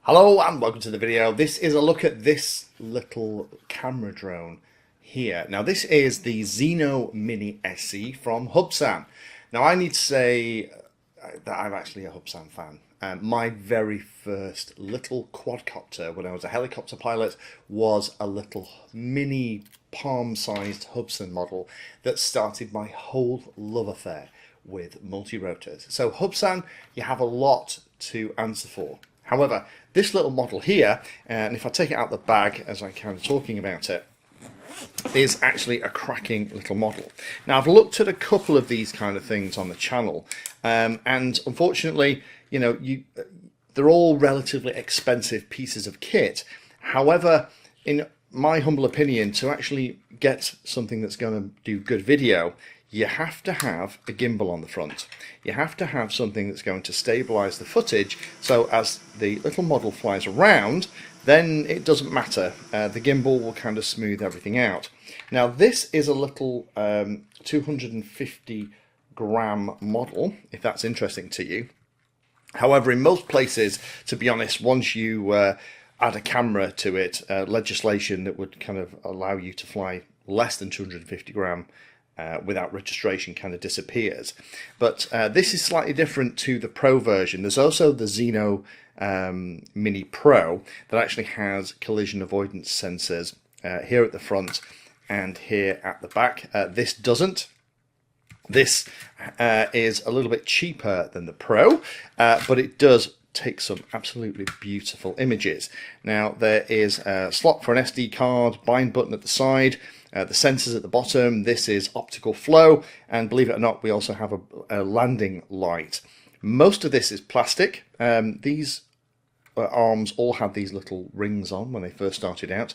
Hello and welcome to the video. This is a look at this little camera drone here. Now this is the Zino Mini SE from Hubsan. Now I need to say that I'm actually a Hubsan fan. My very first little quadcopter when I was a helicopter pilot was a little mini palm-sized Hubsan model that started my whole love affair with multi-rotors. So Hubsan, you have a lot to answer for. However, this little model here, and if I take it out the bag as I'm kind of talking about it, is actually a cracking little model. Now I've looked at a couple of these kind of things on the channel, and unfortunately, you know, they're all relatively expensive pieces of kit. However, in my humble opinion, to actually get something that's going to do good video, you have to have a gimbal on the front. You have to have something that's going to stabilize the footage, so as the little model flies around, then it doesn't matter. The gimbal will kind of smooth everything out. Now this is a little 250 gram model, if that's interesting to you. However, in most places, to be honest, once you add a camera to it, legislation that would kind of allow you to fly less than 250 gram without registration kind of disappears. But this is slightly different to the Pro version. There's also the Zino Mini Pro that actually has collision avoidance sensors here at the front and here at the back. This doesn't. This is a little bit cheaper than the Pro, but it does take some absolutely beautiful images. Now there is a slot for an SD card, bind button at the side, the sensors at the bottom. This is optical flow, and believe it or not, we also have a landing light. Most of this is plastic. These arms all had these little rings on when they first started out.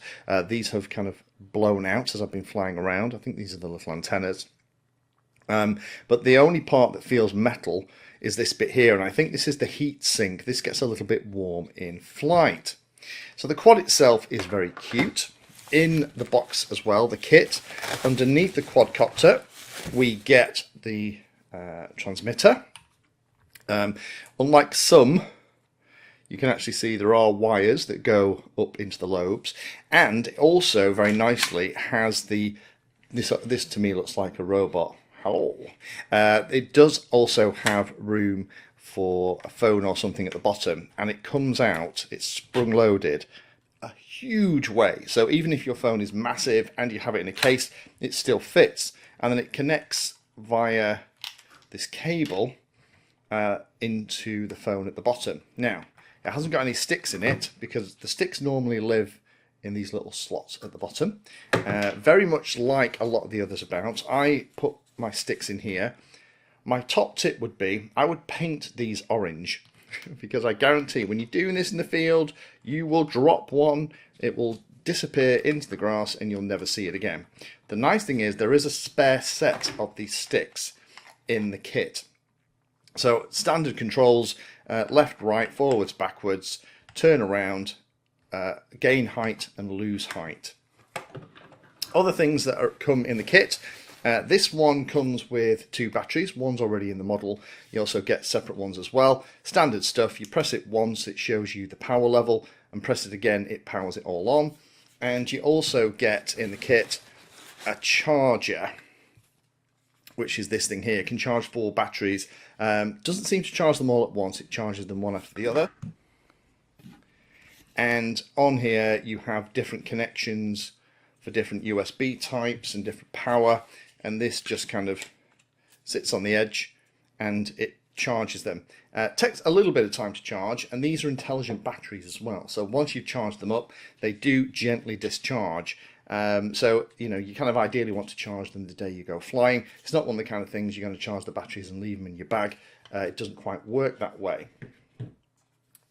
These have kind of blown out as I've been flying around. I think these are the little antennas. But the only part that feels metal is this bit here, and I think this is the heat sink. This gets a little bit warm in flight. So the quad itself is very cute. In the box as well, the kit. Underneath the quadcopter, we get the transmitter. Unlike some, you can actually see there are wires that go up into the lobes, and it also very nicely has this to me looks like a robot. Hello. It does also have room for a phone or something at the bottom, and it comes out, it's sprung loaded a huge way. So even if your phone is massive and you have it in a case, it still fits, and then it connects via this cable into the phone at the bottom. Now it hasn't got any sticks in it because the sticks normally live in these little slots at the bottom, very much like a lot of the others about. I put my sticks in here. My top tip would be I would paint these orange, because I guarantee when you're doing this in the field, you will drop one, it will disappear into the grass and you'll never see it again. The nice thing is there is a spare set of these sticks in the kit. So standard controls, left, right, forwards, backwards, turn around, gain height and lose height. Other things that come in the kit. This one comes with 2 batteries. One's already in the model. You also get separate ones as well. Standard stuff. You press it once, it shows you the power level, and press it again, it powers it all on. And you also get in the kit a charger, which is this thing here. It can charge 4 batteries. Doesn't seem to charge them all at once. It charges them one after the other. And on here you have different connections for different USB types and different power, and this just kind of sits on the edge and it charges them. Takes a little bit of time to charge, and these are intelligent batteries as well, so once you've charged them up they do gently discharge. So you know, you kind of ideally want to charge them the day you go flying. It's not one of the kind of things you're going to charge the batteries and leave them in your bag. It doesn't quite work that way.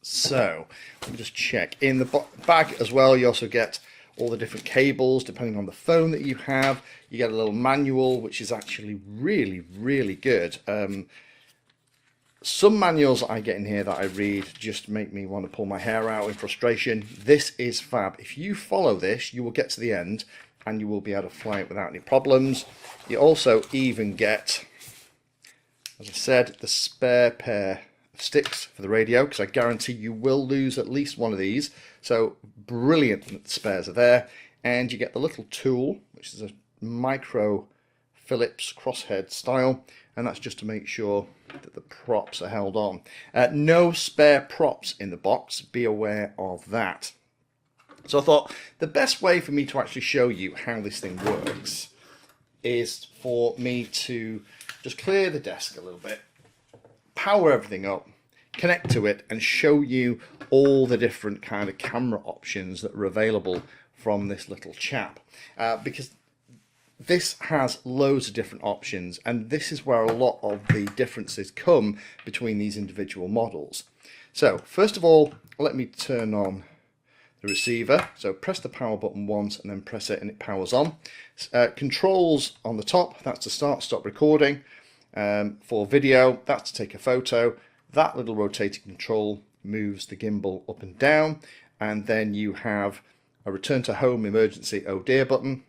So let me just check. In the bag as well, you also get all the different cables depending on the phone that you have. You get a little manual, which is actually really good. Some manuals I get in here that I read just make me want to pull my hair out in frustration. This is fab. If you follow this, you will get to the end and you will be able to fly it without any problems. You also even get, as I said, the spare pair sticks for the radio, because I guarantee you will lose at least one of these. So brilliant that the spares are there. And you get the little tool, which is a micro Phillips crosshead style, and that's just to make sure that the props are held on. No spare props in the box, be aware of that. So I thought the best way for me to actually show you how this thing works is for me to just clear the desk a little bit, power everything up, connect to it, and show you all the different kind of camera options that are available from this little chap. Because this has loads of different options, and this is where a lot of the differences come between these individual models. So first of all, let me turn on the receiver. So press the power button once and then press it and it powers on. Controls on the top, that's to start, stop recording. For video, that's to take a photo. That little rotating control moves the gimbal up and down, and then you have a return to home emergency oh dear button,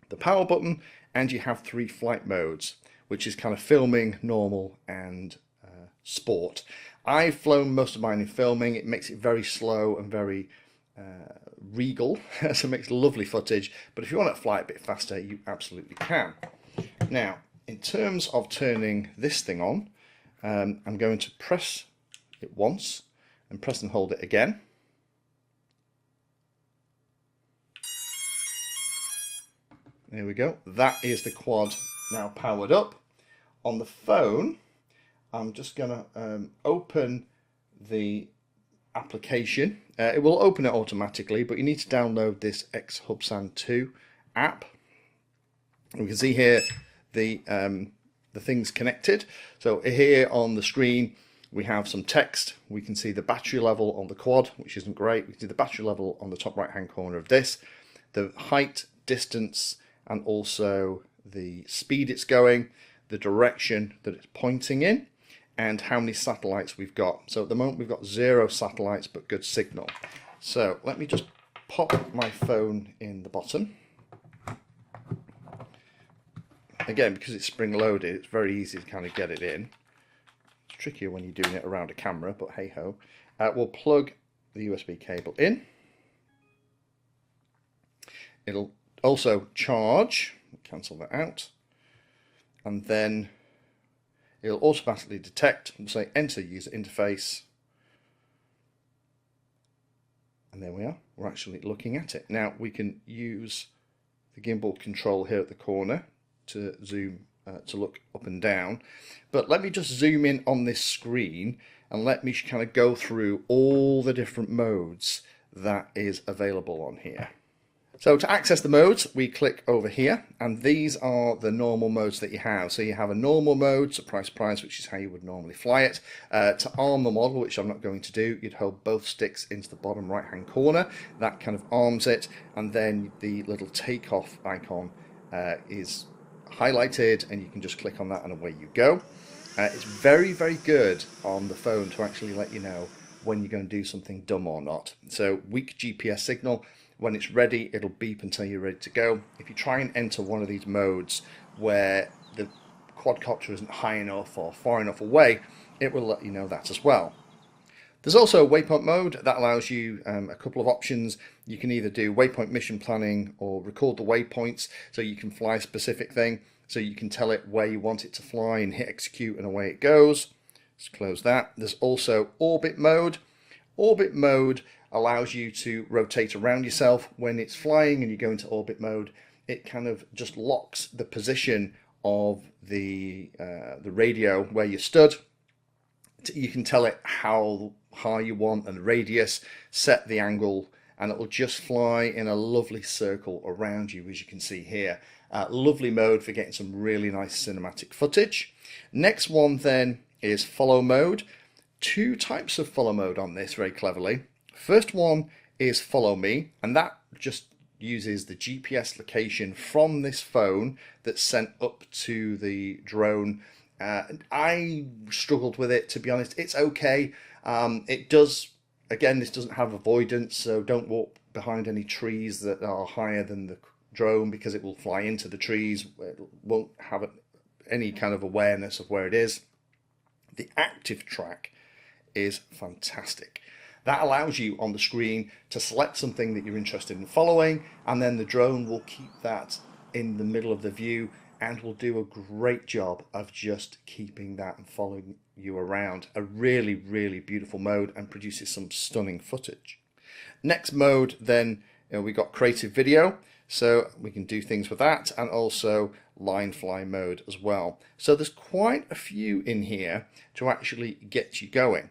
the power button, and you have 3 flight modes, which is kind of filming, normal, and sport. I've flown most of mine in filming. It makes it very slow and very regal, so it makes lovely footage, but if you want to fly a bit faster, you absolutely can. Now, in terms of turning this thing on, I'm going to press it once and press and hold it again. There we go. That is the quad now powered up. On the phone, I'm just going to open the application. It will open it automatically, but you need to download this Hubsan 2 app. We can see here the things connected. So here on the screen we have some text. We can see the battery level on the quad, which isn't great. We can see the battery level on the top right hand corner of this, the height, distance, and also the speed it's going, the direction that it's pointing in, and how many satellites we've got. So at the moment we've got 0 satellites but good signal. So let me just pop my phone in the bottom. Again, because it's spring loaded, it's very easy to kind of get it in. It's trickier when you're doing it around a camera, but hey ho. We'll plug the USB cable in. It'll also charge, cancel that out, and then it'll automatically detect and say enter user interface, and there we are. We're actually looking at it. Now we can use the gimbal control here at the corner to zoom, to look up and down, but let me just zoom in on this screen and let me kind of go through all the different modes that is available on here. So to access the modes, we click over here, and these are the normal modes that you have. So you have a normal mode, surprise, surprise, which is how you would normally fly it. To arm the model, which I'm not going to do, you'd hold both sticks into the bottom right-hand corner. That kind of arms it, and then the little takeoff icon is highlighted, and you can just click on that and away you go. It's very, very good on the phone to actually let you know when you're going to do something dumb or not. So weak GPS signal. When it's ready, it'll beep until you're ready to go. If you try and enter one of these modes where the quadcopter isn't high enough or far enough away, it will let you know that as well. There's also a waypoint mode that allows you a couple of options. You can either do waypoint mission planning or record the waypoints, so you can fly a specific thing, so you can tell it where you want it to fly and hit execute and away it goes. Let's close that. There's also orbit mode. Orbit mode allows you to rotate around yourself. When it's flying and you go into orbit mode, it kind of just locks the position of the radio where you stood. You can tell it how high you want and the radius, set the angle, and it will just fly in a lovely circle around you, as you can see here. Lovely mode for getting some really nice cinematic footage. Next one then is follow mode. 2 types of follow mode on this, very cleverly. First one is follow me, and that just uses the GPS location from this phone that's sent up to the drone. I struggled with it, to be honest. It's okay. It does, again, this doesn't have avoidance, so don't walk behind any trees that are higher than the drone, because it will fly into the trees. It won't have any kind of awareness of where it is. The active track is fantastic. That allows you on the screen to select something that you're interested in following, and then the drone will keep that in the middle of the view and will do a great job of just keeping that and following you around. A really, really beautiful mode, and produces some stunning footage. Next mode then, we got creative video, so we can do things with that, and also line fly mode as well. So there's quite a few in here to actually get you going.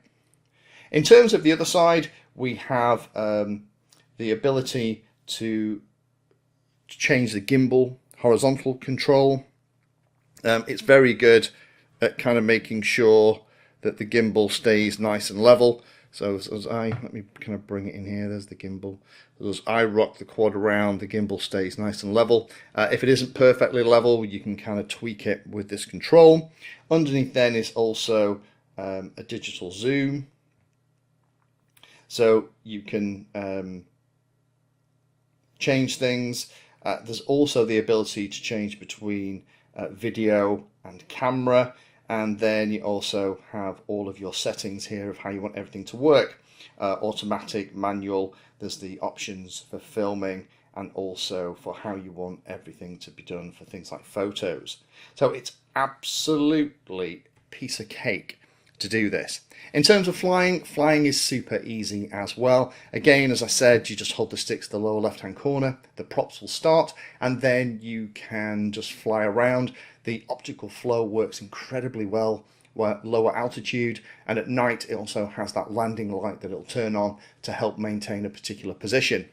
In terms of the other side, we have the ability to change the gimbal horizontal control. It's very good at kind of making sure that the gimbal stays nice and level. So let me kind of bring it in here. There's the gimbal. As I rock the quad around, the gimbal stays nice and level. If it isn't perfectly level, you can kind of tweak it with this control. Underneath then is also a digital zoom. So you can change things. There's also the ability to change between video and camera, and then you also have all of your settings here of how you want everything to work. Automatic, manual, there's the options for filming, and also for how you want everything to be done for things like photos. So it's absolutely piece of cake to do this. In terms of flying is super easy as well. Again, as I said, you just hold the sticks to the lower left hand corner, the props will start, and then you can just fly around. The optical flow works incredibly well at lower altitude, and at night it also has that landing light that it'll turn on to help maintain a particular position.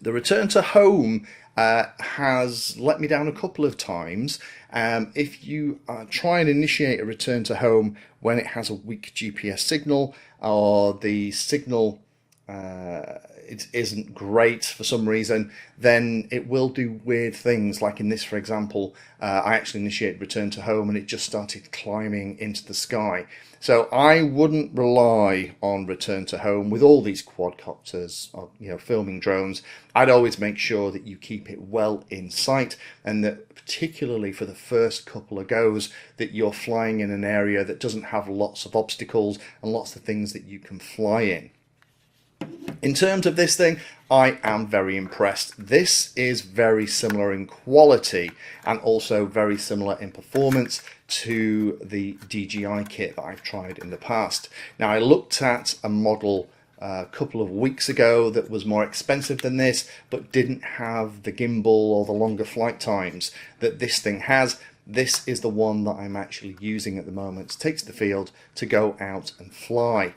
The return to home has let me down a couple of times. If you try and initiate a return to home when it has a weak GPS signal, or the signal it isn't great for some reason, then it will do weird things. Like in this, for example, I actually initiated return to home and it just started climbing into the sky. So I wouldn't rely on return to home with all these quadcopters or filming drones. I'd always make sure that you keep it well in sight, and that particularly for the first couple of goes that you're flying in an area that doesn't have lots of obstacles and lots of things that you can fly in. In terms of this thing, I am very impressed. This is very similar in quality and also very similar in performance to the DJI kit that I've tried in the past. Now, I looked at a model a couple of weeks ago that was more expensive than this, but didn't have the gimbal or the longer flight times that this thing has. This is the one that I'm actually using at the moment to take to the field to go out and fly.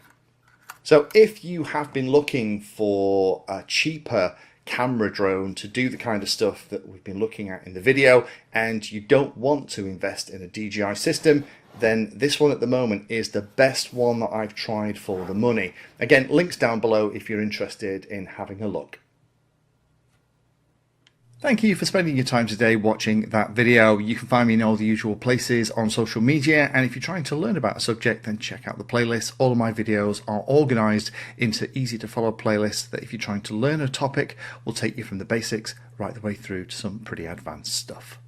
So if you have been looking for a cheaper camera drone to do the kind of stuff that we've been looking at in the video, and you don't want to invest in a DJI system, then this one at the moment is the best one that I've tried for the money. Again, links down below if you're interested in having a look. Thank you for spending your time today watching that video. You can find me in all the usual places on social media, and if you're trying to learn about a subject, then check out the playlist. All of my videos are organized into easy to follow playlists that, if you're trying to learn a topic, will take you from the basics right the way through to some pretty advanced stuff.